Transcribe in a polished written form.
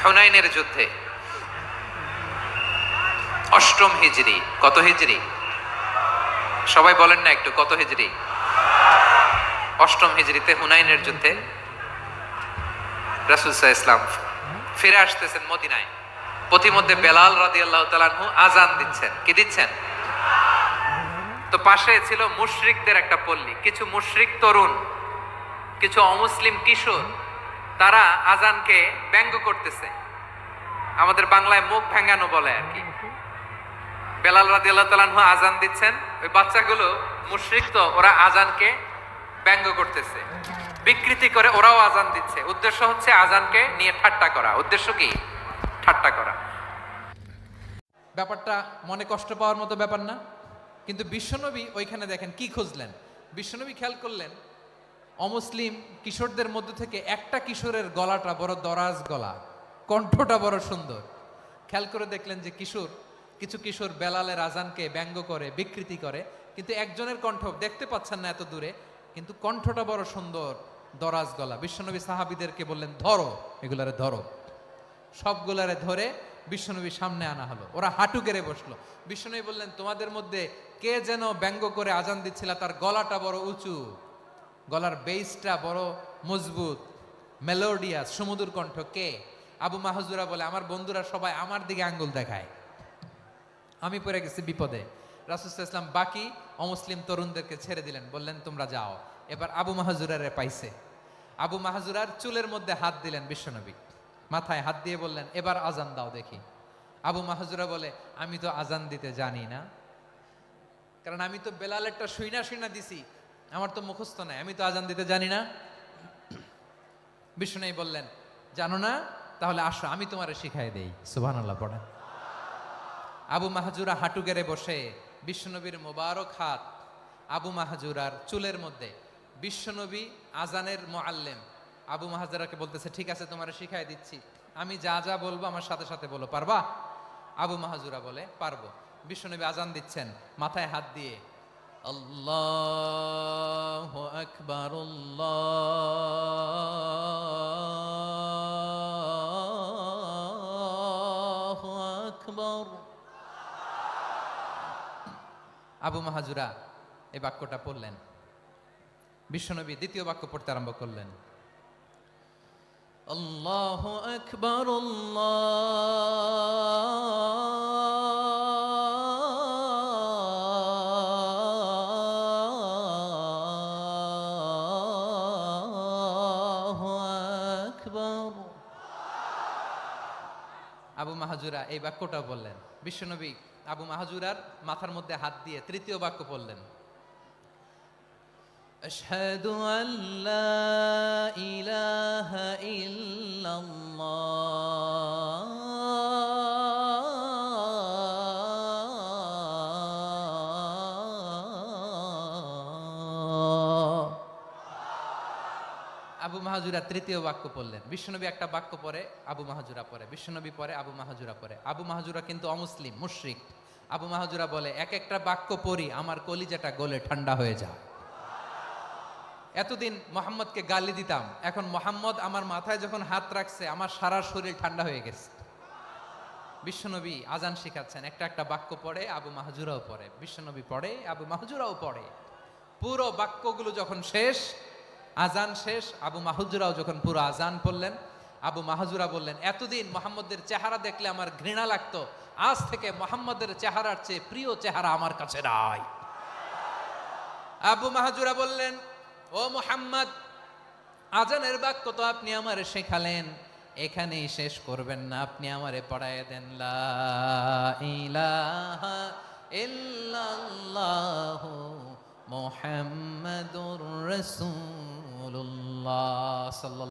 হুনাইনের যুদ্ধে অষ্টম হিজরি। কত হিজরি? সবাই বলেন না একটু, কত হিজরি? অষ্টম হিজরিতে হুনাইনের যুদ্ধে রাসূল সাল্লাল্লাহু আলাইহি ওয়াসাল্লাম ফিরে আসতেছেন মদিনায়। পথিমধ্যে বেলাল রাদিয়াল্লাহু তাআলা আনহু আযান দিচ্ছেন। কি দিচ্ছেন? তো পাশে ছিল মুশরিকদের একটা পল্লী, কিছু মুশরিক তরুণ, কিছু অমুসলিম কিশোর, তারা আযানকে ব্যঙ্গ করতেছে। আমাদের বাংলায় মুখ ভেঙানো বলে আর কি। বেলাল রাদিয়াল্লাহু তাআলা আনহু আযান দিচ্ছেন, ওই বাচ্চাগুলো মুশরিক, তো ওরা আযানকে ব্যঙ্গ করতেছে, বিকৃতি করে ওরাও আযান দিচ্ছে। উদ্দেশ্য হচ্ছে আযানকে নিয়ে ঠাট্টা করা। উদ্দেশ্য কি? ঠাট্টা করা। ব্যাপারটা মনে কষ্ট পাওয়ার মতো ব্যাপার না? কিন্তু বিশ্বনবী ওইখানে দেখেন কি খুঁজলেন। বিশ্বনবী খেয়াল করলেন অমুসলিম কিশোরদের মধ্য থেকে একটা কিশোরের গলাটা বড় দরাজ গলা, কণ্ঠটা বড় সুন্দর। খেয়াল করে দেখলেন যে কিছু কিশোর বেলালের আযানকে ব্যঙ্গ করে, বিকৃতি করে, কিন্তু একজনের কণ্ঠ দেখতে পাচ্ছেন না এত দূরে, কিন্তু কণ্ঠটা বড় সুন্দর, দরাজ গলা। বিশ্বনবী সাহাবীদেরকে বললেন, ধরো এগুলারে, ধরো। সবগুলারে ধরে বিশ্বনবীর সামনে আনা হলো। ওরা হাঁটু গেড়ে বসলো। বিশ্বনবী বললেন, তোমাদের মধ্যে কে যেন ব্যঙ্গ করে আযান দিচ্ছিল, তার গলাটা বড় উঁচু, গলার বেসটা বড় মজবুত, মেলোডিয়াস, সুমধুর কণ্ঠ। কে? আবু মাহজুরা বলে, আমার বন্ধুরা সবাই আমার দিকে আঙ্গুল দেখায়, আমি পড়ে গেছি বিপদে। রাসূল সাল্লাল্লাহু আলাইহি ওয়াসাল্লাম বাকি অমুসলিম তরুণদেরকে ছেড়ে দিলেন, বললেন তোমরা যাও। এবার আবু মাহজুরারে পাইছে। আবু মাহজুরার চুলের মধ্যে হাত দিলেন বিশ্বনবী, মাথায় হাত দিয়ে বললেন, এবার আযান দাও দেখি। আবু মাহজুরা বলে, আমি তো আযান দিতে জানি না, কারণ আমি তো বেলালেরটা শুইনা দিছি, আমার তো মুখস্থ নাই, আমি তো আযান দিতে জানি না। বিশ্বনবী বললেন, জানো না? তাহলে আসো, আমি তোমারে শিখাই দেই। সুবহানাল্লাহ পড়েন। আবু মাহজুরা হাঁটু গেড়ে বসে, বিশ্বনবীর মোবারক হাত আবু মাহজুরার চুলের মধ্যে। বিশ্বনবী আযানের মুআল্লিম আবু মাহজুরাকে বলতেছে, ঠিক আছে তোমারে শিখাই দিচ্ছি, আমি যা যা বলবো আমার সাথে সাথে বলো, পারবা? আবু মাহজুরা বলে, পারবো। বিশ্বনবী আযান দিচ্ছেন মাথায় হাত দিয়ে, আল্লাহু আকবার, আল্লাহু আকবার। আবু মাহজুরা এই বাক্যটা পড়লেন। বিশ্বনবী দ্বিতীয় বাক্য পড়তে আরম্ভ করলেন, আল্লাহু আকবার, আল্লাহু আকবার। আবু মাহজুরা এই বাক্যটা বললেন। বিশ্বনবী আবু মাহজুরার মাথার মধ্যে হাত দিয়ে তৃতীয় বাক্য পড়লেন, আশহাদু আল্লা ইলাহা ইল্লাল্লাহ। আবু মাহজুরা তৃতীয় বাক্য পড়লেন। বিশ্বনবী একটা বাক্য পরে আবু মাহজুরা পড়ে, বিশ্বনবী পরে আবু মাহজুরা পড়ে। আবু মাহজুরা কিন্তু অমুসলিম, মুশরিক। আবু মাহজুরা বলে, এক একটা বাক্য পড়ি আমার কলিজাটা গলে ঠান্ডা হয়ে যায়। এতদিন মোহাম্মদকে গালি দিতাম, এখন মোহাম্মদ আমার মাথায় যখন হাত রাখছে আমার সারা শরীর ঠান্ডা হয়ে গেছে। বিশ্বনবী আযান শিখাচ্ছেন, একটা একটা বাক্য পড়ে আবু মাহজুরাও পড়ে, বিশ্বনবী পড়ে, আবু মাহজুরাও পড়ে। পুরো বাক্যগুলো যখন শেষ, আযান শেষ, আবু মাহজুরাও যখন পুরো আযান পড়লেন, আবু মাহজুরা বললেন, এতদিন মোহাম্মদের চেহারা দেখলে আমার ঘৃণা লাগতো, আজ থেকে মোহাম্মদের চেহারার চেয়ে প্রিয় চেহারা আমার কাছে নাই। আবু মাহজুরা বললেন, ও মুহাম্মদ, আযানের বাক্য তো আপনি আমারে শেখালেন, এখানেই শেষ করবেন না, আপনি আমারে পড়ায় দেন, লা ইলাহা ইল্লাল্লাহু মুহাম্মাদুর রাসূলুল্লাহ সাল্লাল্লাহু